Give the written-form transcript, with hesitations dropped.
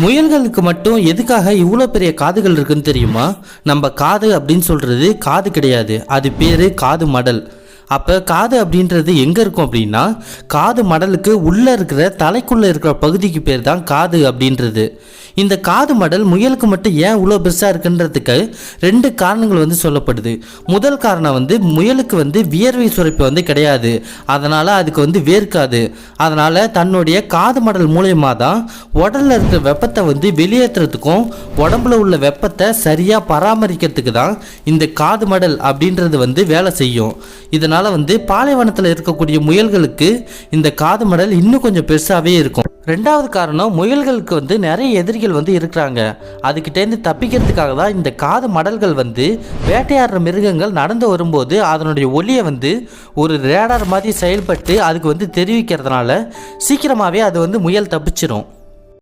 முயல்களுக்கு மட்டும் எதுக்காக இவ்வளோ பெரிய காதுகள் இருக்குன்னு தெரியுமா? நம்ம காது அப்படின்னு சொல்கிறது காது கிடையாது, அது பேர் காது மடல். அப்போ காது அப்படின்றது எங்கே இருக்கும் அப்படின்னா, காது மடலுக்கு உள்ளே இருக்கிற தலைக்குள்ளே இருக்கிற பகுதிக்கு பேர் தான் காது அப்படின்றது. இந்த காது மடல் முயலுக்கு மட்டும் ஏன் இவ்வளோ பெருசாக இருக்குன்றதுக்கு 2 காரணங்கள் சொல்லப்படுது. முதல் காரணம் முயலுக்கு வியர்வை சுரப்பு கிடையாது, அதனால் அதுக்கு வேர்க்காது. அதனால் தன்னுடைய காது மடல் மூலயமா தான் உடலில் இருக்கிற வெப்பத்தை வெளியேற்றுறதுக்கும் உடம்புல உள்ள வெப்பத்தை சரியாக பராமரிக்கிறதுக்கு தான் இந்த காது மடல் அப்படின்றது வேலை செய்யும். இதனால் பாலைவனத்தில் இருக்கக்கூடிய முயல்களுக்கு இந்த காது மடல் இன்னும் கொஞ்சம் பெருசாகவே இருக்கும். 2வது காரணம், முயல்களுக்கு நிறைய எதிரிகள் இருக்கிறாங்க. அதுக்கிட்டேருந்து தப்பிக்கிறதுக்காக தான் இந்த காது மடல்கள் வேட்டையாடுற மிருகங்கள் நடந்து வரும்போது அதனுடைய ஒலியை ஒரு ரேடார் மாதிரி செயல்பட்டு அதுக்கு தெரிவிக்கிறதுனால சீக்கிரமாகவே அது முயல் தப்பிச்சிரும்.